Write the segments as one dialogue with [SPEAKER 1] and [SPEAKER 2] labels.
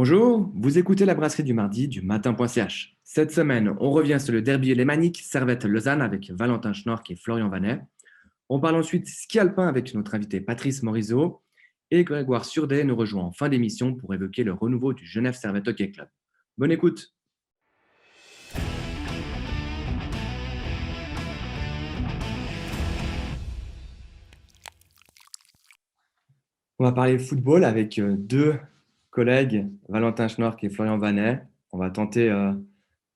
[SPEAKER 1] Bonjour, vous écoutez la brasserie du mardi du matin.ch. Cette semaine, on revient sur le derby lémanique Servette-Lausanne avec Valentin Schnork et Florian Vanet. On parle ensuite ski alpin avec notre invité Patrice Morisot et Grégoire Surdet nous rejoint en fin d'émission pour évoquer le renouveau du Genève Servette Hockey Club. Bonne écoute. On va parler football avec deux collègues, Valentin Schnork et Florian Vanet. On va tenter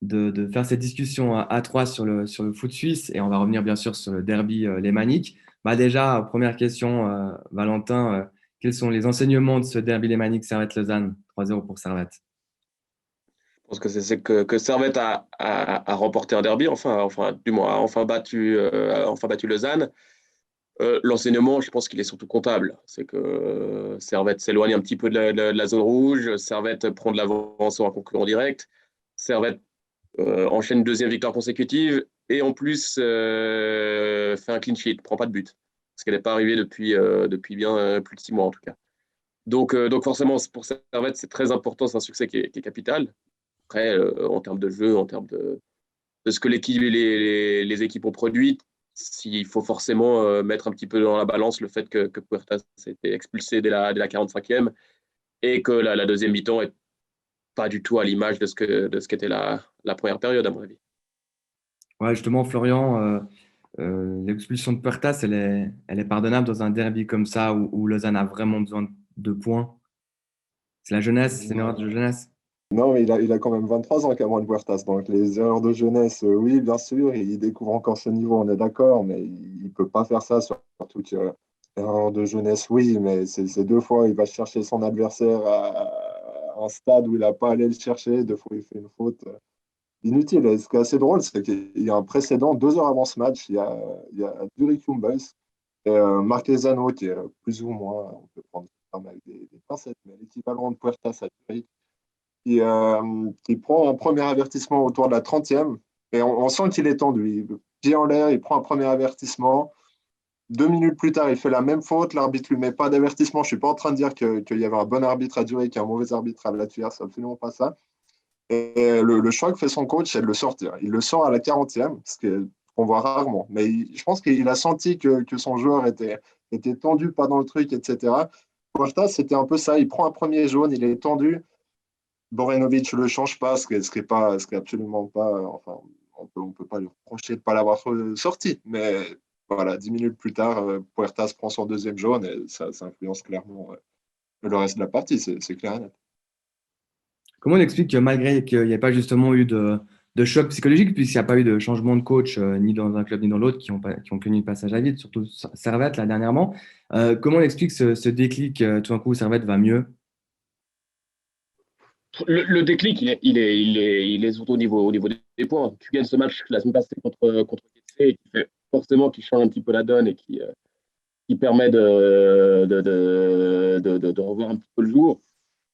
[SPEAKER 1] de faire cette discussion à trois sur le foot suisse et on va revenir bien sûr sur le derby lémanique. Déjà, première question, Valentin, quels sont les enseignements de ce derby lémanique Servette-Lausanne? 3-0 pour Servette.
[SPEAKER 2] Je pense que c'est que Servette a remporté un derby, du moins a enfin battu Lausanne. L'enseignement, je pense qu'il est surtout comptable. C'est que Servette s'éloigne un petit peu de la zone rouge. Servette prend de l'avance sur un concurrent direct. Servette enchaîne une deuxième victoire consécutive et en plus fait un clean sheet, prend pas de but. Ce qu'elle n'est pas arrivée depuis bien plus de 6 mois en tout cas. Donc forcément, pour Servette, c'est très important, c'est un succès qui est capital. Après, en termes de jeu, en termes de ce que les équipes ont produit, s'il faut forcément mettre un petit peu dans la balance le fait que Puertas a été expulsé dès la 45e et que la deuxième mi-temps est pas du tout à l'image de ce qu'était la première période, à mon avis.
[SPEAKER 1] Ouais, justement, Florian, l'expulsion de Puertas, elle est pardonnable dans un derby comme ça où Lausanne a vraiment besoin de points. C'est la jeunesse, c'est une erreur de jeunesse.
[SPEAKER 3] Non, mais il a quand même 23 ans, Cameron Puertas. Donc, les erreurs de jeunesse, oui, bien sûr, il découvre encore ce niveau, on est d'accord, mais il ne peut pas faire ça, surtout que erreur de jeunesse, oui, mais c'est deux fois, il va chercher son adversaire à un stade où il n'a pas allé le chercher, deux fois, il fait une faute inutile. Et ce qui est assez drôle, c'est qu'il y a un précédent, 2 heures avant ce match, il y a Zurich Humbels et Marc Lezano, qui est plus ou moins, on peut prendre ça avec des pincettes, mais l'équivalent de Puertas à Zurich qui prend un premier avertissement autour de la 30e. Et on sent qu'il est tendu. Pied en l'air, il prend un premier avertissement. 2 minutes plus tard, il fait la même faute. L'arbitre ne lui met pas d'avertissement. Je ne suis pas en train de dire qu'il y avait un bon arbitre à Zurich et un mauvais arbitre à Latvia. C'est absolument pas ça. Et le choix que fait son coach, c'est de le sortir. Il le sort à la 40e, ce qu'on voit rarement. Mais je pense qu'il a senti que son joueur était tendu, pas dans le truc, etc. Costa, c'était un peu ça. Il prend un premier jaune, il est tendu. Borenovic ne le change pas, ce qui est absolument pas. Enfin, on peut pas lui reprocher de ne pas l'avoir sorti. Mais voilà, 10 minutes plus tard, Puertas prend son deuxième jaune et ça influence clairement le reste de la partie, c'est clair et net.
[SPEAKER 1] Comment on explique que malgré qu'il n'y ait pas justement eu de choc psychologique, puisqu'il n'y a pas eu de changement de coach ni dans un club ni dans l'autre qui ont connu le passage à vide, surtout Servette là dernièrement, comment on explique ce déclic, tout d'un coup Servette va mieux?
[SPEAKER 2] Le déclic, il est surtout au niveau des points. Tu gagnes ce match la semaine passée contre Getse et qui change un petit peu la donne et qui permet de revoir un petit peu le jour.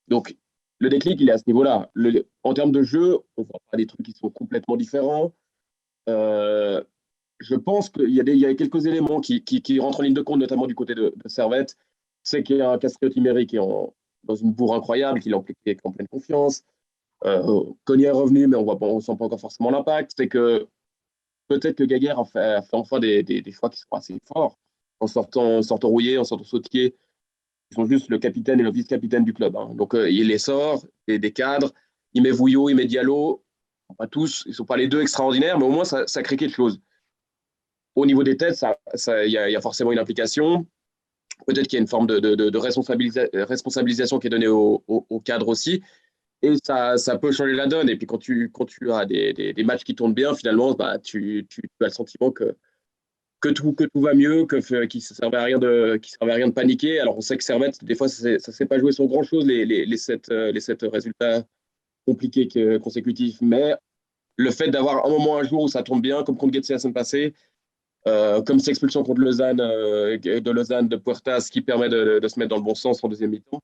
[SPEAKER 2] Donc, le déclic, il est à ce niveau-là. En termes de jeu, on voit pas des trucs qui sont complètement différents. Euh, je pense qu'il y a quelques éléments qui rentrent en ligne de compte, notamment du côté de Servette. C'est qu'il y a un Castriotti qui est dans une bourre incroyable, qui est en pleine confiance. Cognier est revenu, mais on ne sent pas encore forcément l'impact. C'est que peut-être que Gaguerre a fait enfin des choix qui sont assez forts, en sortant Rouillé, en sortant Sautier. Ils sont juste le capitaine et le vice-capitaine du club, hein. Donc, il les sort, des cadres. Il met Vouillot, il met Diallo. Pas tous, ils ne sont pas les deux extraordinaires, mais au moins, ça crée quelque chose. Au niveau des têtes, il y a forcément une implication. Peut-être qu'il y a une forme de responsabilisation qui est donnée au cadre aussi. Et ça peut changer la donne. Et puis, quand tu as des matchs qui tournent bien, finalement, tu as le sentiment que tout va mieux, qu'il ne servait à rien de paniquer. Alors, on sait que Servette, des fois, ça ne s'est pas joué sur grand-chose, les sept résultats compliqués consécutifs. Mais le fait d'avoir un jour où ça tourne bien, comme contre Getse la semaine passée, comme cette expulsion contre Lausanne, de Puertas, qui permet de se mettre dans le bon sens en deuxième mi-temps,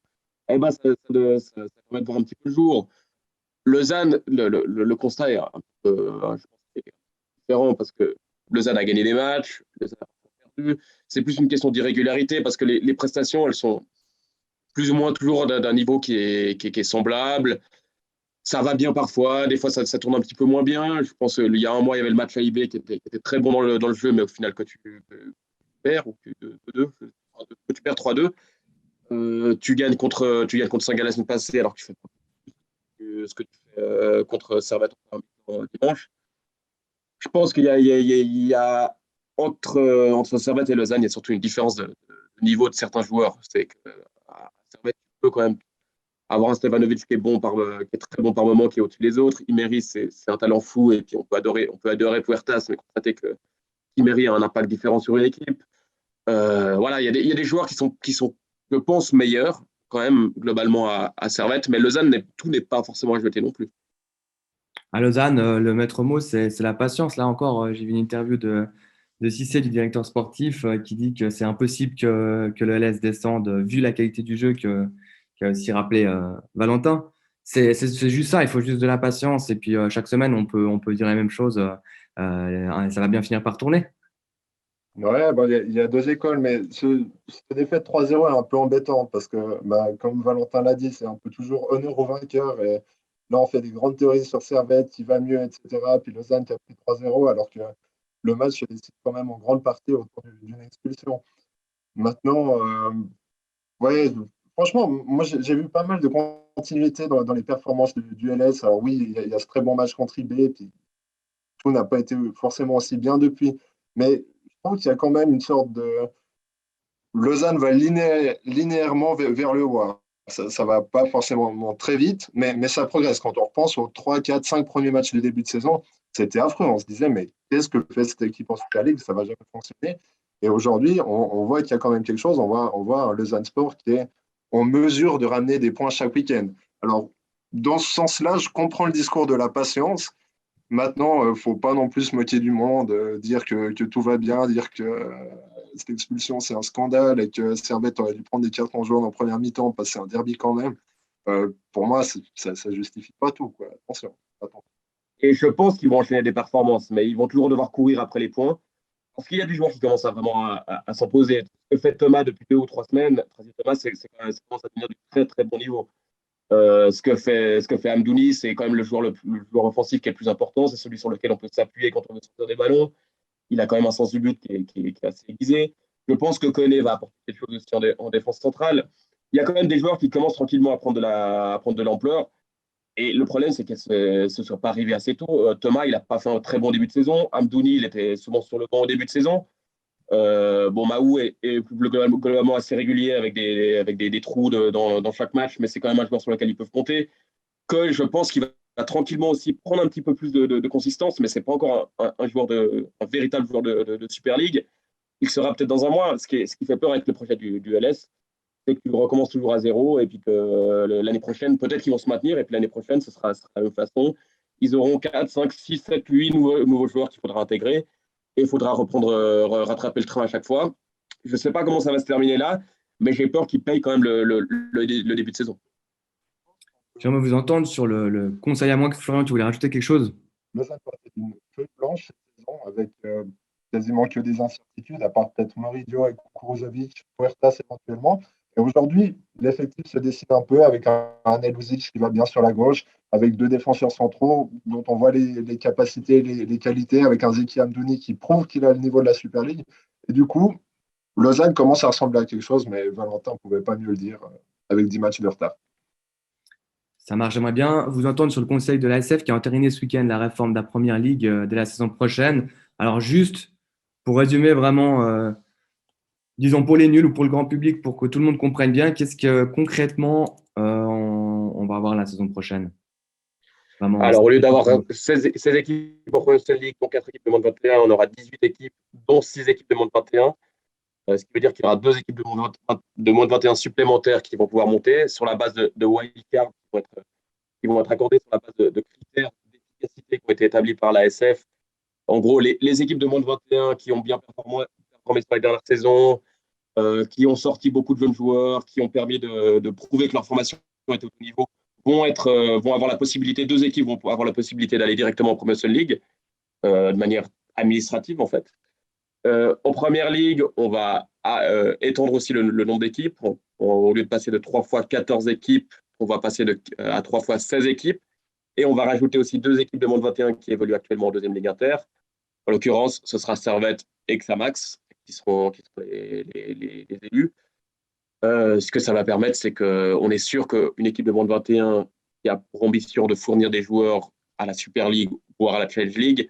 [SPEAKER 2] eh ben, ça permet de voir un petit peu le jour. Lausanne, le constat est un peu différent parce que Lausanne a gagné des matchs, Lausanne a perdu. C'est plus une question d'irrégularité parce que les prestations, elles sont plus ou moins toujours d'un niveau qui est semblable. Ça va bien parfois, des fois ça tourne un petit peu moins bien. Je pense qu'il y a un mois, il y avait le match AIB qui était très bon dans le jeu, mais au final, que tu perds, ou que tu perds 3-2, tu gagnes contre Saint-Gall la semaine passée, alors que tu fais pas ce que tu fais contre Servette dimanche. Je pense qu'il y a entre Servette et Lausanne, il y a surtout une différence de niveau de certains joueurs. C'est que à Servette, tu peux quand même avoir un Stevanovic qui est très bon par moment, qui est au-dessus des autres. Imeri, c'est un talent fou, et puis on peut adorer Puertas, mais constater que Imeri a un impact différent sur une équipe. Voilà, il y a des joueurs qui sont, je pense, meilleurs quand même globalement à Servette, mais Lausanne, tout n'est pas forcément à jeter non plus.
[SPEAKER 1] À Lausanne, le maître mot, c'est la patience. Là encore, j'ai vu une interview de Cissé, du directeur sportif, qui dit que c'est impossible que le LS descende, vu la qualité du jeu qu'a aussi rappelé Valentin. C'est juste ça, il faut juste de la patience. Et puis, chaque semaine, on peut dire la même chose. Ça va bien finir par tourner.
[SPEAKER 3] Ouais, bah, il y a deux écoles, mais cette défaite 3-0 est un peu embêtante parce que, bah, comme Valentin l'a dit, c'est un peu toujours honneur au vainqueur. Et là, on fait des grandes théories sur Servette, qui va mieux, etc. Puis Lausanne qui a pris 3-0, alors que le match se décide quand même en grande partie autour d'une expulsion. Maintenant, ouais, franchement, moi j'ai vu pas mal de continuité dans les performances du LS. Alors oui, il y a ce très bon match contre IB, puis tout n'a pas été forcément aussi bien depuis. Mais je trouve qu'il y a quand même une sorte de. Lausanne va linéairement vers le haut, hein. Ça ne va pas forcément très vite, mais ça progresse. Quand on repense aux 3, 4, 5 premiers matchs de début de saison, c'était affreux. On se disait, mais qu'est-ce que fait cette équipe en Super League? Ça ne va jamais fonctionner. Et aujourd'hui, on voit qu'il y a quand même quelque chose. On voit un Lausanne Sport qui est en mesure de ramener des points chaque week-end. Alors, dans ce sens-là, je comprends le discours de la patience. Maintenant, il ne faut pas non plus se moquer du monde, dire que tout va bien, dire que cette expulsion, c'est un scandale et que Servette aurait dû prendre des cartons jaunes en première mi-temps, passer un derby quand même. Pour moi, ça ne justifie pas tout, quoi. Attention.
[SPEAKER 2] Et je pense qu'ils vont enchaîner des performances, mais ils vont toujours devoir courir après les points. Parce qu'il y a des joueurs qui commencent vraiment à s'imposer. Ce que fait Thomas depuis 2 ou 3 semaines, Thomas, ça commence à devenir du très très bon niveau. Ce que fait Amdouni, c'est quand même le joueur offensif qui est le plus important. C'est celui sur lequel on peut s'appuyer quand on veut sortir des ballons. Il a quand même un sens du but qui est assez aiguisé. Je pense que Koné va apporter quelque chose aussi en défense centrale. Il y a quand même des joueurs qui commencent tranquillement à prendre de l'ampleur. Et le problème, c'est qu'elle ne se soit pas arrivée assez tôt. Thomas, il n'a pas fait un très bon début de saison. Amdouni, il était souvent sur le banc au début de saison. Bon, Mahou est globalement assez régulier avec des trous dans chaque match, mais c'est quand même un joueur sur lequel ils peuvent compter. Que je pense qu'il va tranquillement aussi prendre un petit peu plus de consistance, mais ce n'est pas encore un véritable joueur de Super League. Il sera peut-être dans un mois. Ce qui fait peur avec le projet du LS, c'est que tu recommences toujours à zéro, et puis que l'année prochaine, peut-être qu'ils vont se maintenir, et puis l'année prochaine, ce sera la même façon. Ils auront 4, 5, 6, 7, 8 nouveaux joueurs qu'il faudra intégrer, et il faudra rattraper le train à chaque fois. Je ne sais pas comment ça va se terminer là, mais j'ai peur qu'ils payent quand même le début de saison.
[SPEAKER 1] J'aimerais vous entendre sur le conseil à moi. Florian, tu voulais rajouter quelque chose?
[SPEAKER 3] Lausanne a fait une feuille blanche cette saison avec quasiment que des incertitudes, à part peut-être Moridio et Kuruzovic, Puertas éventuellement. Et aujourd'hui, l'effectif se dessine un peu avec un Eluzic qui va bien sur la gauche, avec deux défenseurs centraux dont on voit les capacités, les qualités, avec un Zeki Amdouni qui prouve qu'il a le niveau de la Super League. Et du coup, Lausanne commence à ressembler à quelque chose, mais Valentin ne pouvait pas mieux le dire avec 10 matchs de retard.
[SPEAKER 1] Ça marche. J'aimerais bien vous entendre sur le conseil de l'ASF qui a entériné ce week-end la réforme de la première ligue dès la saison prochaine. Alors, juste pour résumer vraiment, disons pour les nuls ou pour le grand public, pour que tout le monde comprenne bien, qu'est-ce que concrètement on va avoir la saison prochaine? Vraiment,
[SPEAKER 2] Alors, au lieu d'avoir 16 équipes pour une seule ligue, dont 4 équipes de moins de 21, on aura 18 équipes, dont 6 équipes de moins de 21. Ce qui veut dire qu'il y aura 2 équipes de moins de 21 supplémentaires qui vont pouvoir monter sur la base de wildcards qui vont être accordés sur la base de critères d'efficacité qui ont été établis par la SF. En gros, les équipes de moins de 21 qui ont bien performé sur les dernières saisons, qui ont sorti beaucoup de jeunes joueurs, qui ont permis de prouver que leur formation était au haut niveau, vont avoir la possibilité, 2 équipes vont avoir la possibilité d'aller directement en Promotion League, de manière administrative en fait. En première ligue, on va étendre aussi le nombre d'équipes. Au lieu de passer de 3 fois 14 équipes, on va passer à 3 fois 16 équipes. Et on va rajouter aussi 2 équipes de moins de 21 qui évoluent actuellement en deuxième ligue inter. En l'occurrence, ce sera Servette et Xamax qui seront les élus. Ce que ça va permettre, c'est qu'on est sûr qu'une équipe de moins de 21 qui a pour ambition de fournir des joueurs à la Super League, voire à la Challenge League,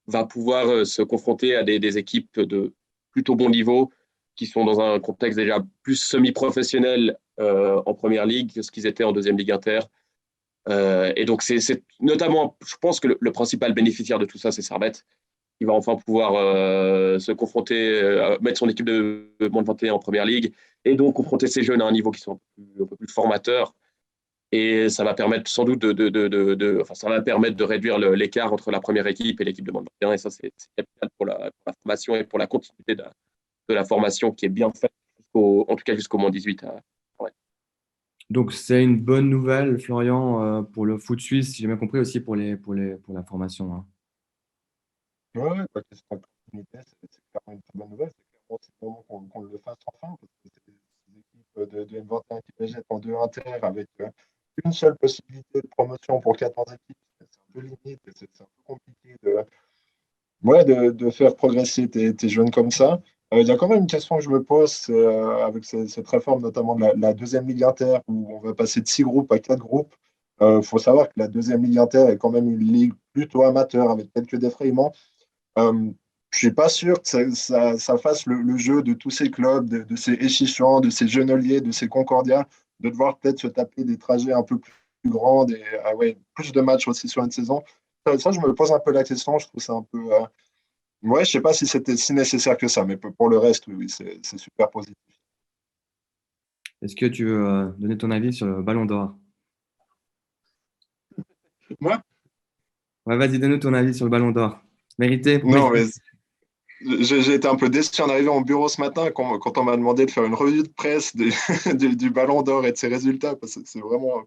[SPEAKER 2] va pouvoir se confronter à des équipes de plutôt bon niveau qui sont dans un contexte déjà plus semi-professionnel en première ligue que ce qu'ils étaient en deuxième ligue inter. Et donc, c'est notamment, je pense que le principal bénéficiaire de tout ça, c'est Servette. Il va enfin pouvoir se confronter, mettre son équipe de moins de 21 en première ligue et donc confronter ces jeunes à un niveau qui soit un peu plus formateur. Et ça va permettre sans doute ça va permettre de réduire l'écart entre la première équipe et l'équipe de moins de 21. Et ça, c'est capital pour la formation et pour la continuité de la formation qui est bien faite, en tout cas jusqu'au moins 18. Ouais.
[SPEAKER 1] Donc, c'est une bonne nouvelle, Florian, pour le foot suisse, si j'ai bien compris, aussi pour la formation. Hein.
[SPEAKER 3] Ouais, quoi qu'il soit en continuité, c'est clairement une très bonne nouvelle. C'est clairement qu'on le fasse enfin, parce que c'est des équipes de M21 qui les jettent en 2 inter avec une seule possibilité de promotion pour 14 équipes. C'est un peu limite et c'est un peu compliqué de faire progresser tes jeunes comme ça. Il y a quand même une question que je me pose avec cette réforme, notamment de la deuxième ligue inter, où on va passer de 6 groupes à 4 groupes. Il faut savoir que la deuxième ligue inter est quand même une ligue plutôt amateur avec quelques défrayements. Je suis pas sûr que ça fasse le jeu de tous ces clubs, de ces Échichans, de ces Genoliers, de ces Concordia, de devoir peut-être se taper des trajets un peu plus grands et ouais, plus de matchs aussi sur une saison. Ça, je me pose un peu la question. Je trouve ça un peu. Ouais, je sais pas si c'était si nécessaire que ça, mais pour le reste, oui, c'est super positif.
[SPEAKER 1] Est-ce que tu veux donner ton avis sur le Ballon d'Or?
[SPEAKER 3] Moi?
[SPEAKER 1] Ouais, vas-y, donne-nous ton avis sur le Ballon d'Or. Mérité?
[SPEAKER 3] Non,
[SPEAKER 1] Oui.
[SPEAKER 3] mais j'ai été un peu déçu en arrivant au bureau ce matin quand on m'a demandé de faire une revue de presse du Ballon d'Or et de ses résultats, parce que c'est vraiment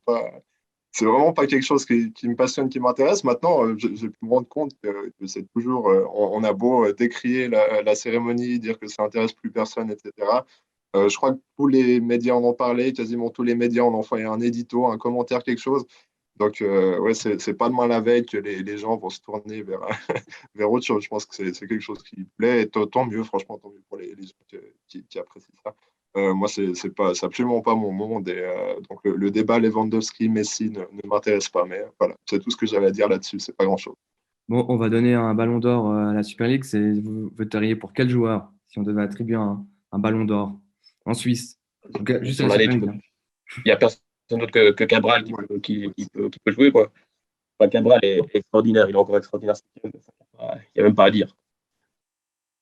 [SPEAKER 3] pas quelque chose qui me passionne, qui m'intéresse. Maintenant, j'ai pu me rendre compte que c'est toujours, on a beau décrier la cérémonie, dire que ça intéresse plus personne, etc. Je crois que tous les médias en ont parlé, quasiment tous les médias en ont envoyé un édito, un commentaire, quelque chose. Donc, ouais, c'est pas demain la veille que les gens vont se tourner vers autre chose. Je pense que c'est quelque chose qui plaît. Et tant mieux, franchement, tant mieux pour les gens qui apprécient ça. Moi, c'est absolument pas mon monde. Et, donc, le débat Lewandowski, Messi ne m'intéresse pas. Mais voilà, c'est tout ce que j'avais à dire là-dessus. C'est pas grand-chose.
[SPEAKER 1] Bon, on va donner un Ballon d'Or à la Super League. Vous voteriez pour quel joueur si on devait attribuer un Ballon d'Or en Suisse? Donc, juste à
[SPEAKER 2] Sur
[SPEAKER 1] la
[SPEAKER 2] l'année,
[SPEAKER 1] Super League. Hein.
[SPEAKER 2] il n'y a personne d'autre que Cabral
[SPEAKER 3] Ouais.
[SPEAKER 2] qui peut jouer, quoi. Enfin, Cabral est extraordinaire. Il est encore extraordinaire. Il n'y a même pas à dire.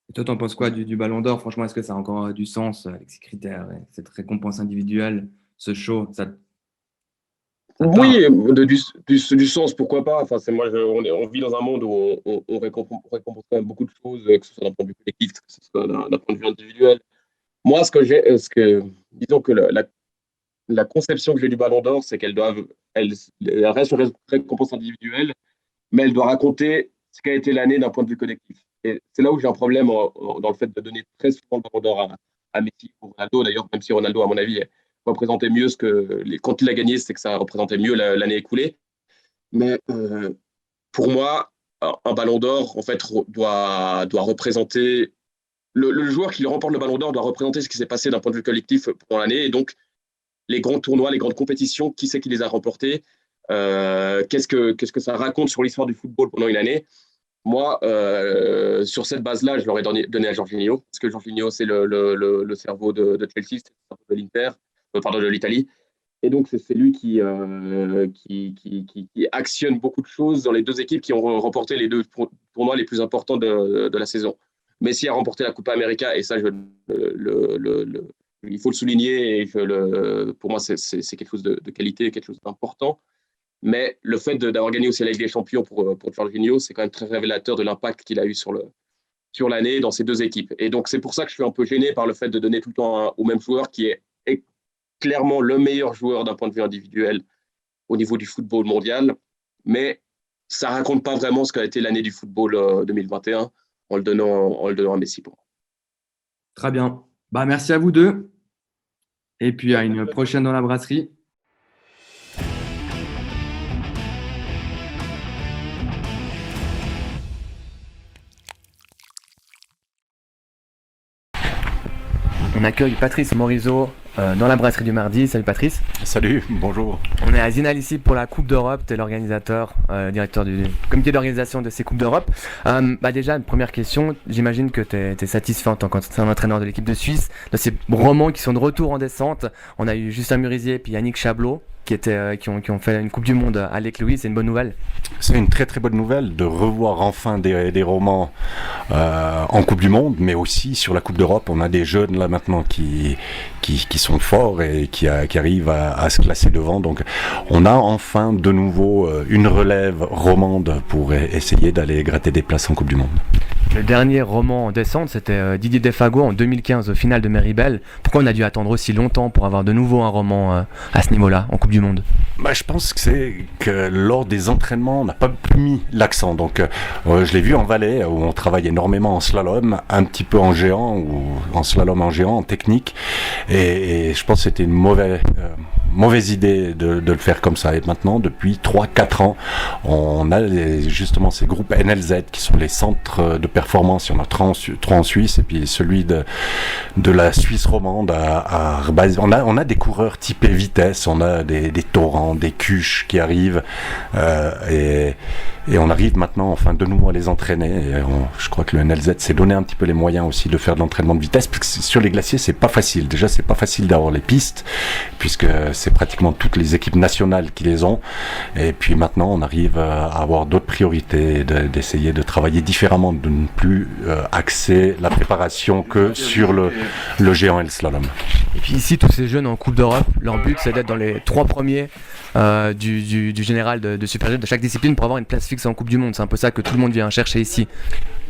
[SPEAKER 1] Et toi, t'en penses quoi du Ballon d'Or? Franchement, est-ce que ça a encore du sens avec ces critères, ouais, cette récompense individuelle, ce show? Ça te parle?
[SPEAKER 2] Oui, du sens, pourquoi pas. Enfin, on vit dans un monde où on récompense quand même beaucoup de choses, que ce soit d'un point de vue collectif, que ce soit d'un point de vue individuel. Moi, disons que la conception que j'ai du Ballon d'Or, c'est elle reste une récompense individuelle, mais elle doit raconter ce qu'a été l'année d'un point de vue collectif. Et c'est là où j'ai un problème dans le fait de donner très souvent le Ballon d'Or à Messi ou Ronaldo, d'ailleurs, même si Ronaldo, à mon avis, représentait mieux quand il a gagné, c'est que ça représentait mieux l'année écoulée. Mais pour moi, un Ballon d'Or, en fait, doit représenter. Le joueur qui remporte le Ballon d'Or doit représenter ce qui s'est passé d'un point de vue collectif pendant l'année. Et donc, les grands tournois, les grandes compétitions, qui c'est qui les a remportés, qu'est-ce que ça raconte sur l'histoire du football pendant une année. Moi, sur cette base-là, je l'aurais donné à Jorginho, parce que Jorginho, c'est le cerveau de Chelsea, c'est le cerveau de l'Inter, pardon, de l'Italie. Et donc, c'est lui qui actionne beaucoup de choses dans les deux équipes qui ont remporté les deux tournois les plus importants de la saison. Messi a remporté la Copa América, et ça, il faut le souligner. Et pour moi, c'est quelque chose de qualité, quelque chose d'important. Mais le fait d'avoir gagné aussi la Ligue des Champions pour Jorginho, c'est quand même très révélateur de l'impact qu'il a eu sur l'année dans ces deux équipes. Et donc, c'est pour ça que je suis un peu gêné par le fait de donner tout le temps au même joueur qui est clairement le meilleur joueur d'un point de vue individuel au niveau du football mondial. Mais ça ne raconte pas vraiment ce qu'a été l'année du football 2021 en le donnant à Messi pour moi.
[SPEAKER 1] Très bien. Bah, merci à vous deux. Et puis à une prochaine dans la brasserie. On accueille Patrice Morisot dans la brasserie du mardi. Salut Patrice.
[SPEAKER 4] Salut, bonjour.
[SPEAKER 1] On est à Zinal ici pour la Coupe d'Europe. Tu es l'organisateur, directeur du comité d'organisation de ces Coupes d'Europe. Déjà, une première question. J'imagine que tu es satisfait en tant qu'entraîneur de l'équipe de Suisse de ces romans qui sont de retour en descente. On a eu Justin Murisier et puis Yannick Chablot qui ont fait une Coupe du Monde à Lake-Louise. C'est une bonne nouvelle.
[SPEAKER 4] C'est une très très bonne nouvelle de revoir enfin des romans en Coupe du Monde, mais aussi sur la Coupe d'Europe. On a des jeunes là maintenant qui sont forts et qui arrivent à se classer devant. Donc on a enfin de nouveau une relève romande pour essayer d'aller gratter des places en Coupe du Monde.
[SPEAKER 1] Le dernier roman en descente, c'était Didier Defago en 2015 au final de Méribel. Pourquoi on a dû attendre aussi longtemps pour avoir de nouveau un roman à ce niveau-là, en Coupe du Monde ?
[SPEAKER 4] Je pense que c'est que lors des entraînements, on n'a pas mis l'accent. Donc, je l'ai vu en Valais, où on travaille énormément en slalom, un petit peu en géant, ou en slalom en géant, en technique. Et je pense que c'était une mauvaise idée de le faire comme ça. Et maintenant, depuis 3-4 ans, on a justement ces groupes NLZ qui sont les centres de performance. Il y en a trois en Suisse, et puis celui de la Suisse romande à Rbaz. On a des coureurs typés vitesse, on a des torrents, des cuches qui arrivent, et on arrive maintenant enfin de nouveau à les entraîner. Et je crois que le NLZ s'est donné un petit peu les moyens aussi de faire de l'entraînement de vitesse, parce que sur les glaciers c'est pas facile. Déjà c'est pas facile d'avoir les pistes, puisque c'est pratiquement toutes les équipes nationales qui les ont. Et puis maintenant on arrive à avoir d'autres priorités, d'essayer de travailler différemment, de ne plus axer la préparation que sur le géant et le slalom.
[SPEAKER 1] Et puis ici, tous ces jeunes en Coupe d'Europe, leur but c'est d'être dans les 3 premiers du général de Super G de chaque discipline pour avoir une place fixe en Coupe du Monde. C'est un peu ça que tout le monde vient chercher ici.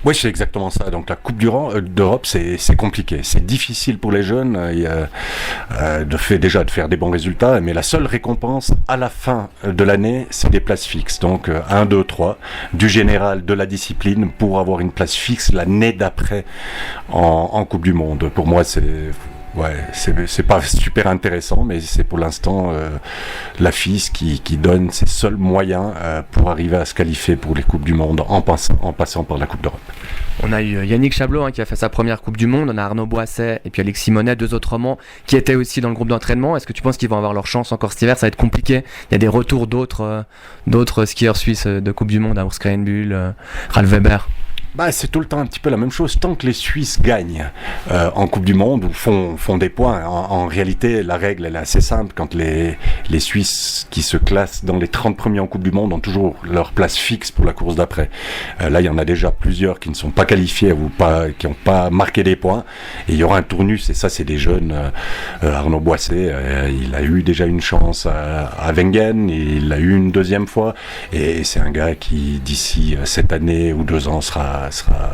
[SPEAKER 4] Oui, c'est exactement ça. Donc la Coupe d'Europe, c'est compliqué. C'est difficile pour les jeunes de faire des bons résultats, mais la seule récompense à la fin de l'année, c'est des places fixes. Donc 1, 2, 3 du général de la discipline pour avoir une place fixe l'année d'après en Coupe du Monde. Pour moi, c'est pas super intéressant, mais c'est pour l'instant la FIS qui donne ses seuls moyens pour arriver à se qualifier pour les Coupes du Monde en passant par la Coupe d'Europe.
[SPEAKER 1] On a eu Yannick Chablot qui a fait sa première Coupe du Monde, on a Arnaud Boisset et puis Alexis Monet, 2 autres romans qui étaient aussi dans le groupe d'entraînement. Est-ce que tu penses qu'ils vont avoir leur chance encore cet hiver ? Ça va être compliqué. Il y a des retours d'autres skieurs suisses de Coupe du Monde, Urs Krenbühl, Ralf Weber.
[SPEAKER 4] C'est tout le temps un petit peu la même chose. Tant que les Suisses gagnent en Coupe du Monde ou font des points, en réalité, la règle elle est assez simple. Quand les Suisses qui se classent dans les 30 premiers en Coupe du Monde ont toujours leur place fixe pour la course d'après. Là, il y en a déjà plusieurs qui ne sont pas qualifiés ou qui n'ont pas marqué des points. Et il y aura un tournus, et ça, c'est des jeunes. Arnaud Boisset, il a eu déjà une chance à Wengen, il l'a eu une deuxième fois. Et c'est un gars qui, d'ici cette année ou 2 ans, sera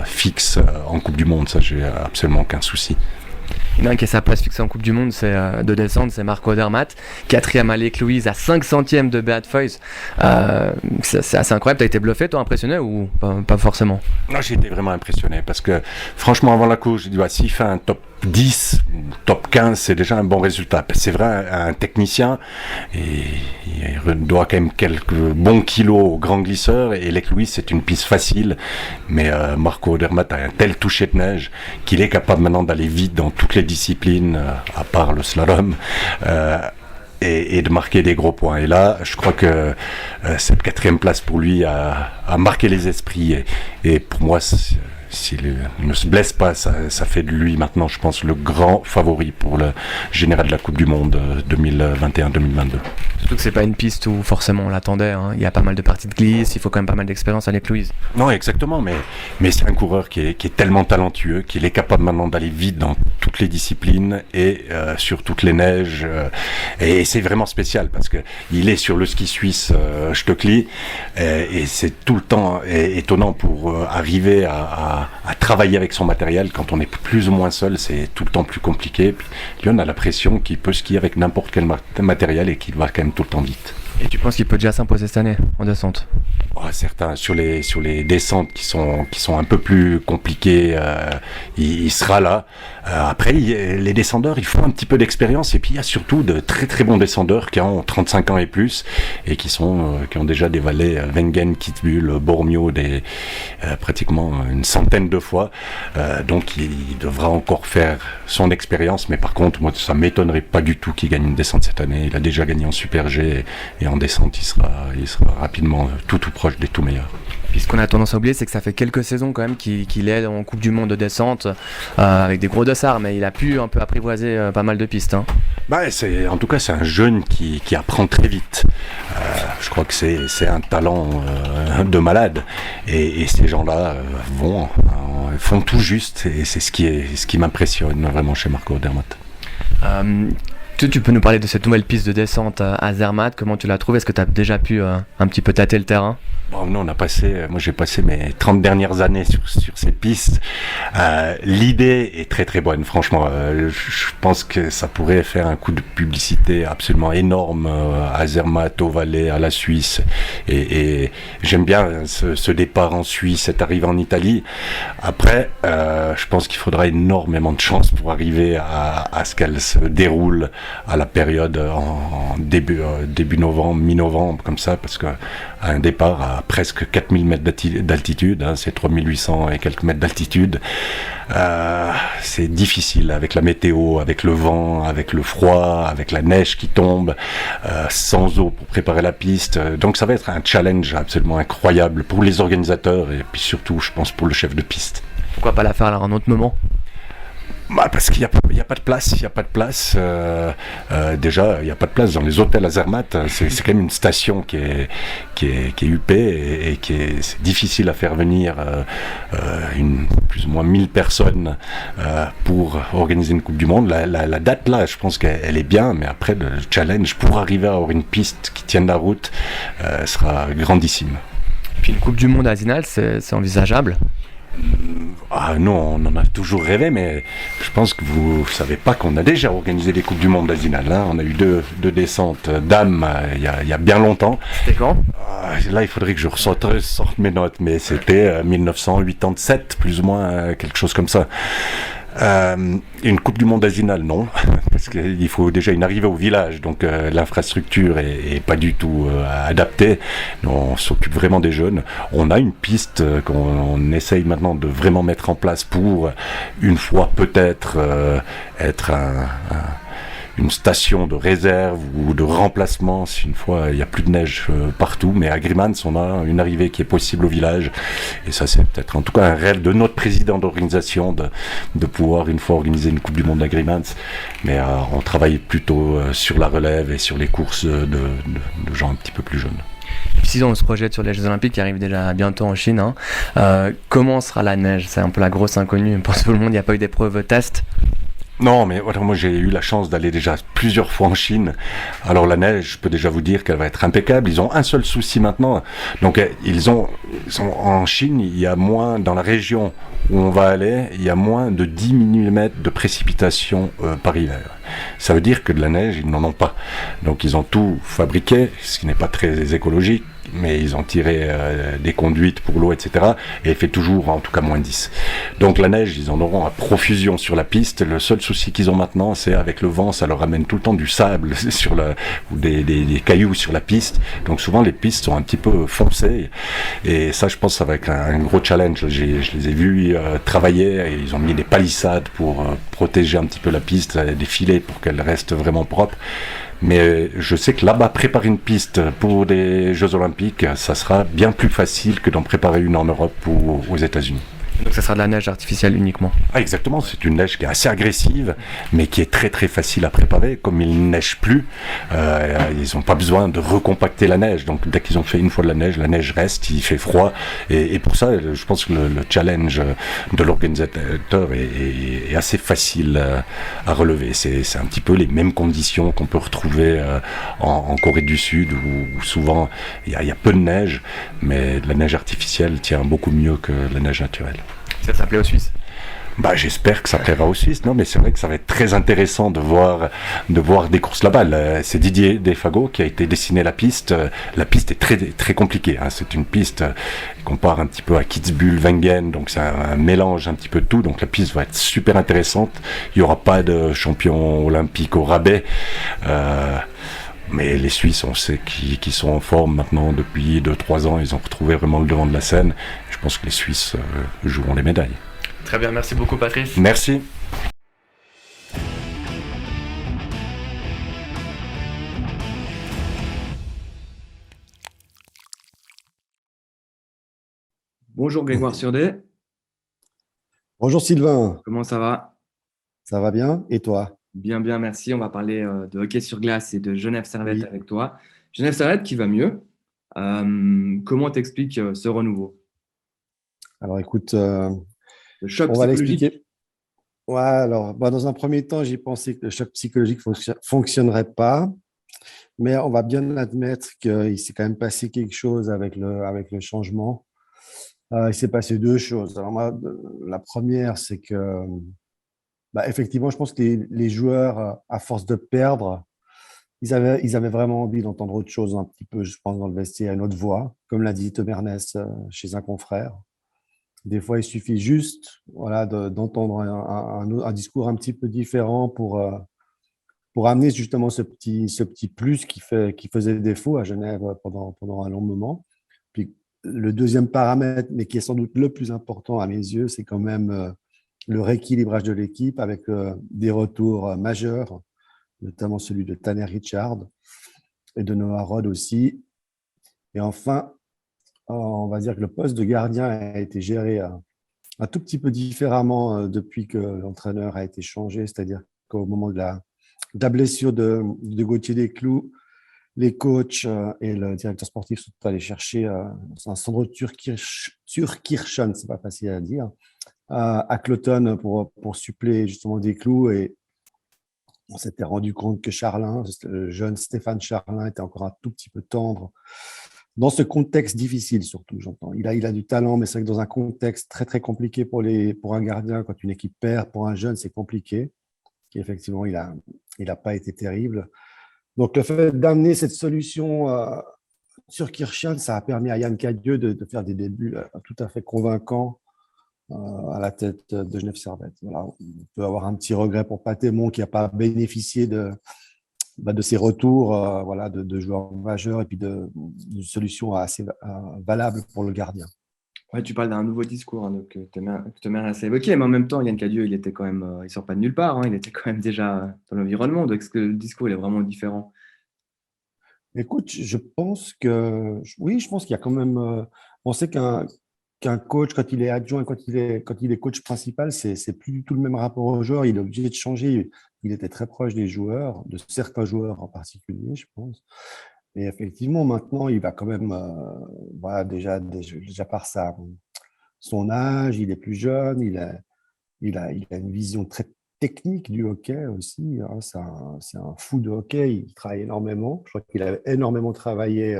[SPEAKER 4] fixe en Coupe du Monde. Ça, j'ai absolument aucun souci.
[SPEAKER 1] Il y en a un qui a sa place fixée en Coupe du Monde, c'est de descente, c'est Marco Odermatt, 4e à Lake-Louise, à 5 centièmes de Beat Feuz. C'est assez incroyable. T'as été bluffé, toi, impressionné ou pas forcément ?
[SPEAKER 4] Non, j'ai été vraiment impressionné parce que franchement, avant la course, j'ai dit s'il fait un top 10, top 15, c'est déjà un bon résultat. C'est vrai, un technicien, et il doit quand même quelques bons kilos au grand glisseur, et Lake-Louise, c'est une piste facile, mais Marco Odermatt a un tel toucher de neige qu'il est capable maintenant d'aller vite dans toutes les disciplines, à part le slalom, et de marquer des gros points. Et là, je crois que cette 4e place pour lui a marqué les esprits, et pour moi, s'il ne se blesse pas, ça fait de lui maintenant, je pense, le grand favori pour le général de la Coupe du Monde 2021-2022.
[SPEAKER 1] Surtout que c'est pas une piste où forcément on l'attendait, hein. Il y a pas mal de parties de glisse, il faut quand même pas mal d'expérience à Lake-Louise.
[SPEAKER 4] Non, exactement, mais c'est un coureur qui est tellement talentueux qu'il est capable maintenant d'aller vite dans toutes les disciplines et sur toutes les neiges. Et c'est vraiment spécial parce que il est sur le ski suisse Stöckli, et c'est tout le temps étonnant pour arriver à travailler avec son matériel. Quand on est plus ou moins seul, c'est tout le temps plus compliqué. Puis lui, on a la pression qu'il peut skier avec n'importe quel matériel et qu'il va quand même tout le temps vite.
[SPEAKER 1] Et tu penses qu'il peut déjà s'imposer cette année en descente?
[SPEAKER 4] Certains sur les descentes qui sont un peu plus compliquées, il sera là. Après, les descendeurs, il faut un petit peu d'expérience, et puis il y a surtout de très très bons descendeurs qui ont 35 ans et plus et qui ont déjà dévalé Wengen, Kitzbühel, Bormio pratiquement une centaine de fois. Donc il devra encore faire son expérience, mais par contre, moi ça m'étonnerait pas du tout qu'il gagne une descente cette année. Il a déjà gagné en Super G et en descente, il sera rapidement tout proche des tout meilleurs.
[SPEAKER 1] Puis ce qu'on a tendance à oublier, c'est que ça fait quelques saisons quand même qu'il est en Coupe du Monde de descente avec des gros dossards, mais il a pu un peu apprivoiser pas mal de pistes. Hein.
[SPEAKER 4] En tout cas, c'est un jeune qui apprend très vite. Je crois que c'est un talent de malade. Et ces gens-là font tout juste. Et c'est ce qui m'impressionne vraiment chez Marco Odermatt.
[SPEAKER 1] Tu peux nous parler de cette nouvelle piste de descente à Zermatt, comment tu la trouves? Est-ce que tu as déjà pu un petit peu tâter le terrain?
[SPEAKER 4] Nous, moi j'ai passé mes 30 dernières années sur ces pistes. L'idée est très très bonne, franchement. Je pense que ça pourrait faire un coup de publicité absolument énorme à Zermatt, au Valais, à la Suisse. Et j'aime bien ce départ en Suisse, cette arrivée en Italie. Après, je pense qu'il faudra énormément de chance pour arriver à ce qu'elle se déroule à la période en début novembre, mi-novembre, comme ça, parce qu'à un départ à presque 4000 mètres d'altitude, c'est 3800 et quelques mètres d'altitude, c'est difficile avec la météo, avec le vent, avec le froid, avec la neige qui tombe, sans eau pour préparer la piste. Donc ça va être un challenge absolument incroyable pour les organisateurs et puis surtout, je pense, pour le chef de piste.
[SPEAKER 1] Pourquoi pas la faire à un autre moment?
[SPEAKER 4] Parce qu'il n'y a pas de place, déjà, il n'y a pas de place dans les hôtels à Zermatt. C'est quand même une station qui est huppée et c'est difficile à faire venir plus ou moins 1000 personnes pour organiser une Coupe du Monde. La date là, je pense qu'elle est bien, mais après le challenge pour arriver à avoir une piste qui tienne la route sera grandissime.
[SPEAKER 1] Puis une Coupe du Monde à Zinal, c'est envisageable?
[SPEAKER 4] Non, on en a toujours rêvé, mais je pense que vous savez pas qu'on a déjà organisé les Coupes du Monde d'Azinal. Hein. On a eu deux descentes dames il y a bien longtemps.
[SPEAKER 1] C'était quand?
[SPEAKER 4] Là, il faudrait que je sorte mes notes, mais c'était 1987, plus ou moins, quelque chose comme ça. Une Coupe du Monde d'Azinal, non, parce qu'il faut déjà une arrivée au village, donc l'infrastructure est pas du tout adaptée. On s'occupe vraiment des jeunes. On a une piste qu'on essaye maintenant de vraiment mettre en place pour une fois peut-être être une station de réserve ou de remplacement si une fois il n'y a plus de neige partout, mais à Grimans on a une arrivée qui est possible au village et ça c'est peut-être en tout cas un rêve de notre président d'organisation de pouvoir une fois organiser une Coupe du Monde à Grimans, mais on travaille plutôt sur la relève et sur les courses de gens un petit peu plus jeunes.
[SPEAKER 1] Si on se projette sur les Jeux Olympiques qui arrivent déjà bientôt en Chine, comment sera la neige? C'est un peu la grosse inconnue pour tout le monde, il n'y a pas eu d'épreuve test?
[SPEAKER 4] Non, mais voilà, moi j'ai eu la chance d'aller déjà plusieurs fois en Chine. Alors la neige, je peux déjà vous dire qu'elle va être impeccable. Ils ont un seul souci maintenant. Donc ils sont en Chine, il y a moins, dans la région où on va aller, il y a moins de 10 mm de précipitation par hiver. Ça veut dire que de la neige, ils n'en ont pas. Donc ils ont tout fabriqué, ce qui n'est pas très écologique, mais ils ont tiré des conduites pour l'eau, etc. Et il fait toujours, en tout cas, moins 10. Donc la neige, ils en auront à profusion sur la piste. Le seul souci qu'ils ont maintenant, c'est avec le vent, ça leur amène tout le temps du sable ou des cailloux sur la piste. Donc souvent, les pistes sont un petit peu foncées. Et ça, je pense, ça va être un gros challenge. Je les ai vus travailler. Et ils ont mis des palissades pour protéger un petit peu la piste, des filets pour qu'elle reste vraiment propre. Mais je sais que là-bas, préparer une piste pour des Jeux Olympiques, ça sera bien plus facile que d'en préparer une en Europe ou aux États-Unis.
[SPEAKER 1] Donc ça sera de la neige artificielle uniquement?
[SPEAKER 4] Exactement, c'est une neige qui est assez agressive, mais qui est très très facile à préparer. Comme il ne neige plus, ils n'ont pas besoin de recompacter la neige. Donc dès qu'ils ont fait une fois de la neige reste, il fait froid. Et pour ça, je pense que le challenge de l'organisateur est assez facile à relever. C'est un petit peu les mêmes conditions qu'on peut retrouver en Corée du Sud, où souvent il y a peu de neige, mais la neige artificielle tient beaucoup mieux que la neige naturelle.
[SPEAKER 1] Ça s'appelait aux Suisses?
[SPEAKER 4] Bah, j'espère que ça plaira aux Suisses. Non, mais c'est vrai que ça va être très intéressant de voir des courses là-bas. C'est Didier Desfago qui a été dessiné la piste. La piste est très, très compliquée, hein. C'est une piste qu'on compare un petit peu à Kitzbühel, Wengen. Donc, c'est un mélange un petit peu de tout. Donc, la piste va être super intéressante. Il n'y aura pas de champion olympique au rabais. Mais les Suisses, on sait qu'ils sont en forme maintenant depuis 2-3 ans. Ils ont retrouvé vraiment le devant de la scène. Je pense que les Suisses joueront les médailles.
[SPEAKER 1] Très bien, merci beaucoup Patrice.
[SPEAKER 4] Merci.
[SPEAKER 1] Bonjour Grégoire Surdé,
[SPEAKER 5] Bonjour Sylvain,
[SPEAKER 1] comment ça va?
[SPEAKER 5] ça va bien? Et toi?
[SPEAKER 1] Bien, bien, merci. On va parler de hockey sur glace et de Genève Servette
[SPEAKER 5] Oui.
[SPEAKER 1] avec toi. Genève Servette qui va mieux. Comment t'expliques ce renouveau?
[SPEAKER 5] Alors écoute,
[SPEAKER 1] Le choc
[SPEAKER 5] on va
[SPEAKER 1] psychologique?
[SPEAKER 5] l'expliquer. Ouais, alors dans un premier temps, j'ai pensé que le choc psychologique fonctionnerait pas, mais on va bien admettre qu'il s'est quand même passé quelque chose avec le changement. Il s'est passé deux choses. Alors moi, la première, c'est que effectivement, je pense que les joueurs, à force de perdre, ils avaient vraiment envie d'entendre autre chose un petit peu, je pense, dans le vestiaire, une autre voix, comme l'a dit Tom Ernest chez un confrère. Des fois, il suffit juste voilà, d'entendre un discours un petit peu différent pour amener justement ce petit plus qui faisait défaut à Genève pendant un long moment. Puis, le deuxième paramètre, mais qui est sans doute le plus important à mes yeux, c'est quand même le rééquilibrage de l'équipe avec des retours majeurs, notamment celui de Tanner Richard et de Noah Rod aussi. Et enfin, on va dire que le poste de gardien a été géré un tout petit peu différemment depuis que l'entraîneur a été changé, c'est-à-dire qu'au moment de la blessure de Gauthier Desclous, les coachs et le directeur sportif sont allés chercher un Sandro Turkirchen, c'est pas facile à dire, à Cloton pour suppléer justement Desclous, et on s'était rendu compte que Charlin, le jeune Stéphane Charlin, était encore un tout petit peu tendre dans ce contexte difficile, surtout, j'entends. Il a du talent, mais c'est vrai que dans un contexte très, très compliqué pour un gardien, quand une équipe perd, pour un jeune, c'est compliqué. Et effectivement, il a pas été terrible. Donc, le fait d'amener cette solution sur Kirchen, ça a permis à Yann Cadieux de faire des débuts tout à fait convaincants à la tête de Genève Servette. Voilà. On peut avoir un petit regret pour Patémon qui n'a pas bénéficié de ses retours voilà, de joueurs majeurs et puis d'une solution assez valable pour le gardien.
[SPEAKER 1] Ouais, tu parles d'un nouveau discours hein, donc, que tu as assez évoqué, mais en même temps, Yann Cadieux, il était quand même, il sort pas de nulle part, hein, il était quand même déjà dans l'environnement, donc est-ce que le discours il est vraiment différent?
[SPEAKER 5] Écoute, je pense que oui, je pense qu'il y a quand même. On sait qu'un coach, quand il est adjoint, quand il est coach principal, c'est plus du tout le même rapport aux joueurs. Il est obligé de changer. Il était très proche des joueurs, de certains joueurs en particulier, je pense. Et effectivement, maintenant, il va quand même, voilà, déjà par son âge, il est plus jeune, il a une vision très technique du hockey aussi, hein. C'est un fou de hockey, il travaille énormément. Je crois qu'il a énormément travaillé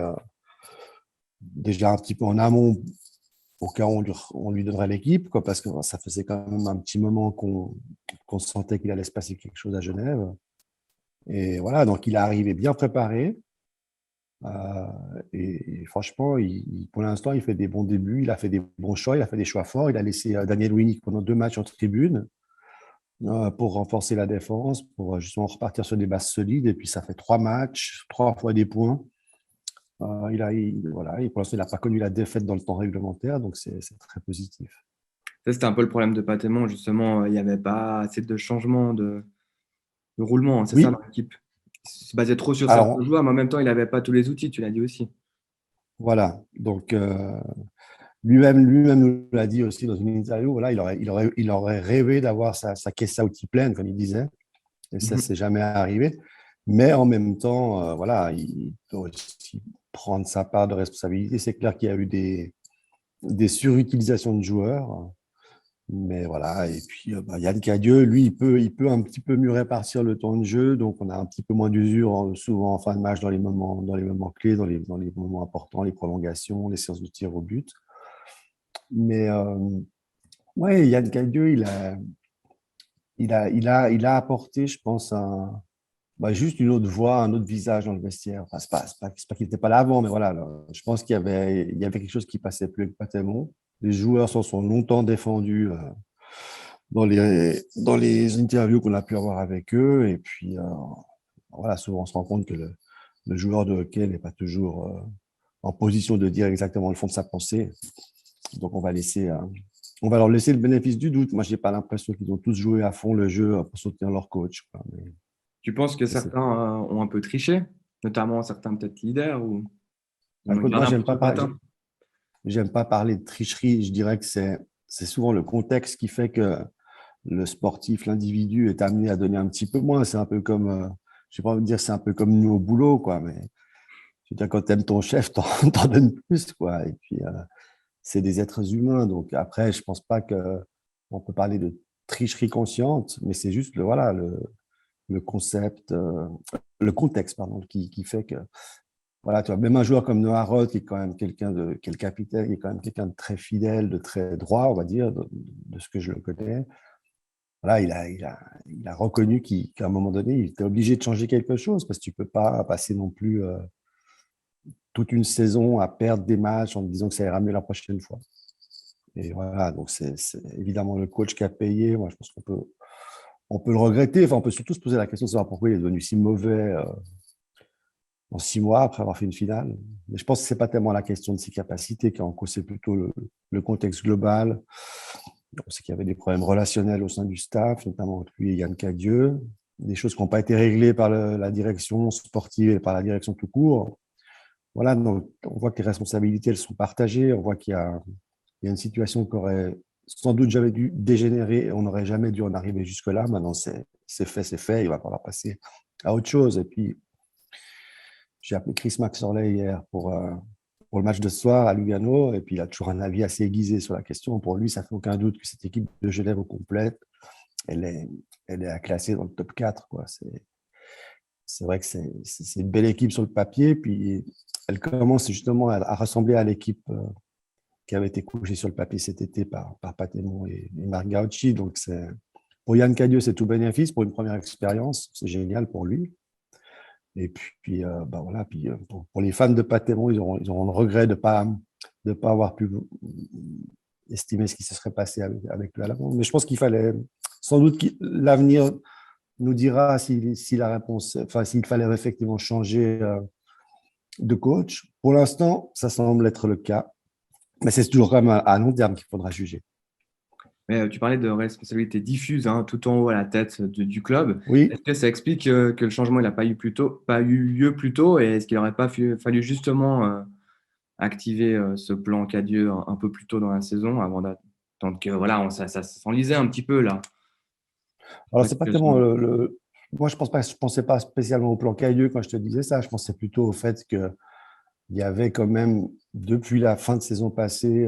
[SPEAKER 5] déjà un petit peu en amont au cas où on lui donnerait l'équipe, quoi, parce que ça faisait quand même un petit moment qu'on sentait qu'il allait se passer quelque chose à Genève. Et voilà, donc il est arrivé bien préparé. Et franchement, pour l'instant, il fait des bons débuts, il a fait des bons choix, il a fait des choix forts. Il a laissé Daniel Winnick pendant 2 matchs en tribune pour renforcer la défense, pour justement repartir sur des bases solides. Et puis, ça fait 3 matchs, 3 fois des points. Voilà, et pour l'instant, il n'a pas connu la défaite dans le temps réglementaire, donc c'est très positif.
[SPEAKER 1] Ça, c'était un peu le problème de Patémon, justement, il n'y avait pas assez de changements de roulement, hein, c'est ça
[SPEAKER 5] Oui,
[SPEAKER 1] dans l'équipe. Il se basait trop sur certains
[SPEAKER 5] alors
[SPEAKER 1] joueurs, mais en même temps, il n'avait pas tous les outils, tu l'as dit aussi.
[SPEAKER 5] voilà. Donc, lui-même nous l'a dit aussi dans une interview. Voilà, il aurait rêvé d'avoir sa caisse à outils pleine, comme il disait. Et ça,
[SPEAKER 1] Mhm.
[SPEAKER 5] c'est jamais arrivé. Mais en même temps, voilà, il peut aussi prendre sa part de responsabilité. C'est clair qu'il y a eu des surutilisations de joueurs. Mais voilà, et puis Yann Cadieux, lui, il peut un petit peu mieux répartir le temps de jeu. Donc, on a un petit peu moins d'usure souvent en fin de match dans les moments clés, dans les moments importants, les prolongations, les séances de tir au but. Mais Ouais, Yann Cadieux, il a apporté, je pense, juste une autre voix, un autre visage dans le vestiaire. Enfin, c'est pas qu'il n'était pas là avant, mais voilà, là, je pense qu'il y avait quelque chose qui passait plus avec Patemon. Les joueurs s'en sont longtemps défendus dans les interviews qu'on a pu avoir avec eux. Et puis, voilà, souvent on se rend compte que le joueur de hockey n'est pas toujours en position de dire exactement le fond de sa pensée. Donc, on va leur laisser le bénéfice du doute. Moi, je n'ai pas l'impression qu'ils ont tous joué à fond le jeu pour soutenir leur coach, quoi.
[SPEAKER 1] Tu penses que
[SPEAKER 5] Mais c'est-
[SPEAKER 1] certains ont un peu triché, notamment certains peut-être leaders ou
[SPEAKER 5] Bah,
[SPEAKER 1] on
[SPEAKER 5] écoute,
[SPEAKER 1] garde
[SPEAKER 5] moi,
[SPEAKER 1] un peu sur patin?
[SPEAKER 5] j'aime pas parler de tricherie. Je dirais que c'est souvent le contexte qui fait que le sportif, l'individu est amené à donner un petit peu moins. C'est un peu comme, je sais pas dire, c'est un peu comme nous au boulot, quoi. Mais je veux dire, quand tu aimes ton chef, t'en donnes plus, quoi. Et puis, c'est des êtres humains. Donc après, je pense pas que on peut parler de tricherie consciente, mais c'est juste voilà, le concept, le contexte, pardon, qui fait que voilà, tu vois, même un joueur comme Noah Roth, qui est le capitaine, qui est quand même quelqu'un de très fidèle, de très droit, on va dire, de ce que je le connais. Voilà, il a reconnu qu'à un moment donné, il était obligé de changer quelque chose parce que tu peux pas passer non plus toute une saison à perdre des matchs en te disant que ça ira mieux la prochaine fois. Et voilà, donc c'est évidemment le coach qui a payé. Moi, je pense qu'on peut le regretter. Enfin, on peut surtout se poser la question de savoir pourquoi il est devenu si mauvais en 6 mois après avoir fait une finale. Mais je pense que ce n'est pas tellement la question de ses capacités qui est en cause, c'est plutôt le contexte global. On sait qu'il y avait des problèmes relationnels au sein du staff, notamment entre lui et Yann Cadieux, des choses qui n'ont pas été réglées par la direction sportive et par la direction tout court. Voilà, donc on voit que les responsabilités, elles sont partagées. On voit qu'il y a une situation qui aurait sans doute jamais dû dégénérer et on n'aurait jamais dû en arriver jusque-là. Maintenant, c'est fait. Il va falloir passer à autre chose. Et puis, j'ai appelé Chris Maxorley hier pour le match de ce soir à Lugano, et puis il a toujours un avis assez aiguisé sur la question. Pour lui, ça ne fait aucun doute que cette équipe de Genève au complète, elle est à classer dans le top 4, quoi. C'est vrai que c'est une belle équipe sur le papier, puis elle commence justement à ressembler à l'équipe qui avait été couchée sur le papier cet été par Patemon et Marc Gauchi. Donc, pour Yann Cadieux, c'est tout bénéfice pour une première expérience. C'est génial pour lui. Et puis, voilà. Puis, pour les fans de Patemon, ils auront le regret de pas avoir pu estimer ce qui se serait passé avec lui à l'avant. Mais je pense qu'il fallait, sans doute, l'avenir nous dira si la réponse, enfin, s'il fallait effectivement changer de coach. Pour l'instant, ça semble être le cas. Mais c'est toujours quand même à long terme qu'il faudra juger.
[SPEAKER 1] Mais tu parlais de responsabilité diffuse tout en haut à la tête du club.
[SPEAKER 5] Oui,
[SPEAKER 1] Est-ce que ça explique que le changement n'a pas eu lieu plus tôt et est-ce qu'il n'aurait pas fallu justement activer ce plan Cadieux un peu plus tôt dans la saison avant d'attendre que voilà, ça s'enlisait un petit peu là.
[SPEAKER 5] alors
[SPEAKER 1] La
[SPEAKER 5] c'est pas tellement
[SPEAKER 1] situation.
[SPEAKER 5] Moi, je pensais pas spécialement au plan Cailleux quand je te disais ça. Je pensais plutôt au fait que il y avait quand même, depuis la fin de saison passée,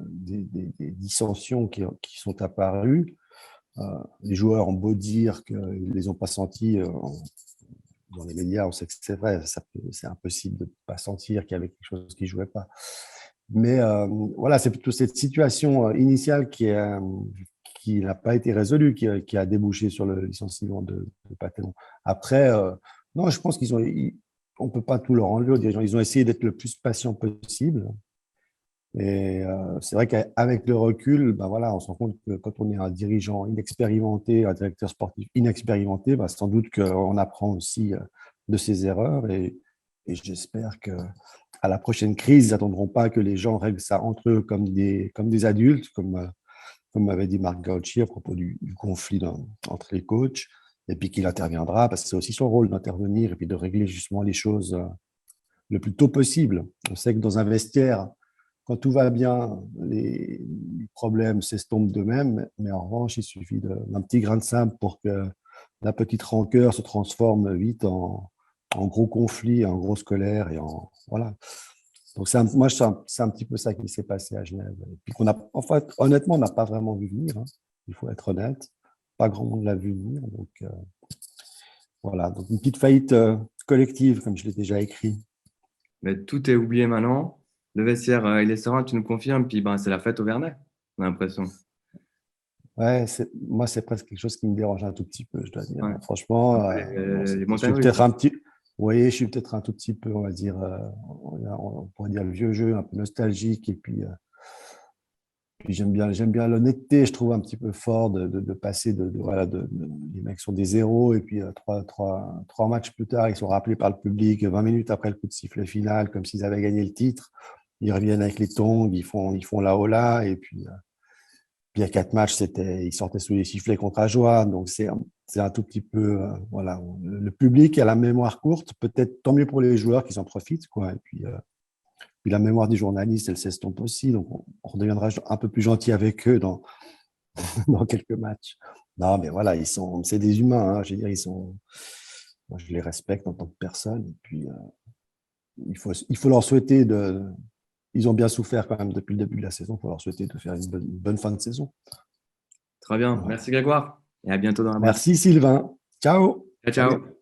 [SPEAKER 5] des dissensions qui sont apparues. Les joueurs ont beau dire qu'ils ne les ont pas sentis. Dans les médias, on sait que c'est vrai. C'est impossible de ne pas sentir qu'il y avait quelque chose qui ne jouait pas. Mais voilà, c'est plutôt cette situation initiale qui n'a pas été résolue, qui a débouché sur le licenciement de Patemon. Après, non, je pense on ne peut pas tout leur enlever aux dirigeants. Ils ont essayé d'être le plus patient possible. Et c'est vrai qu'avec le recul, ben voilà, on se rend compte que quand on est un dirigeant inexpérimenté, un directeur sportif inexpérimenté, ben sans doute qu'on apprend aussi de ses erreurs. Et j'espère qu'à la prochaine crise, ils n'attendront pas que les gens règlent ça entre eux comme des adultes, comme m'avait dit Marc Gauchi à propos du conflit entre les coachs, et puis qu'il interviendra, parce que c'est aussi son rôle d'intervenir et puis de régler justement les choses le plus tôt possible. On sait que dans un vestiaire, quand tout va bien, les problèmes s'estompent d'eux-mêmes, mais en revanche, il suffit d'un petit grain de sable pour que la petite rancœur se transforme vite en gros conflit, en grosse colère, voilà. Donc, moi, c'est un petit peu ça qui s'est passé à Genève. Et puis en fait, honnêtement, on n'a pas vraiment vu venir, hein. Il faut être honnête. Pas grand monde l'a vu venir. Donc, voilà. Donc, une petite faillite collective, comme je l'ai déjà écrit.
[SPEAKER 1] Mais tout est oublié maintenant. Le vestiaire, il est serein, tu nous confirmes. Puis ben, c'est la fête au Vernet, on a l'impression.
[SPEAKER 5] Ouais, moi, c'est presque quelque chose qui me dérange un tout petit peu, je dois dire.
[SPEAKER 1] Ouais.
[SPEAKER 5] Franchement,
[SPEAKER 1] Les
[SPEAKER 5] je
[SPEAKER 1] montagnes
[SPEAKER 5] suis
[SPEAKER 1] russes.
[SPEAKER 5] peut-être un petit, oui, je suis peut-être un tout petit peu, on va dire, on pourrait dire le vieux jeu, un peu nostalgique. Et puis j'aime bien l'honnêteté. Je trouve un petit peu fort de passer voilà, les mecs sont des zéros et puis trois matchs plus tard, ils sont rappelés par le public 20 minutes après le coup de sifflet final, comme s'ils avaient gagné le titre. Ils reviennent avec les tongs, ils font la hola et puis il y a 4 matchs, ils sortaient sous les sifflets contre Ajoie. Donc, c'est un tout petit peu, voilà. Le public a la mémoire courte. Peut-être tant mieux pour les joueurs qui s'en profitent, quoi. Et puis la mémoire des journalistes, elle s'estompe aussi. Donc, on redeviendra un peu plus gentil avec eux dans, dans quelques matchs. Non, mais voilà, c'est des humains, hein. Je veux dire, moi, je les respecte en tant que personne. Et puis, il faut leur souhaiter ils ont bien souffert quand même depuis le début de la saison. Il faut leur souhaiter de faire une bonne fin de saison.
[SPEAKER 1] Très bien.
[SPEAKER 5] Voilà.
[SPEAKER 1] Merci Grégoire et à bientôt dans la boîte.
[SPEAKER 5] Merci Sylvain. Ciao.
[SPEAKER 1] Ciao, ciao.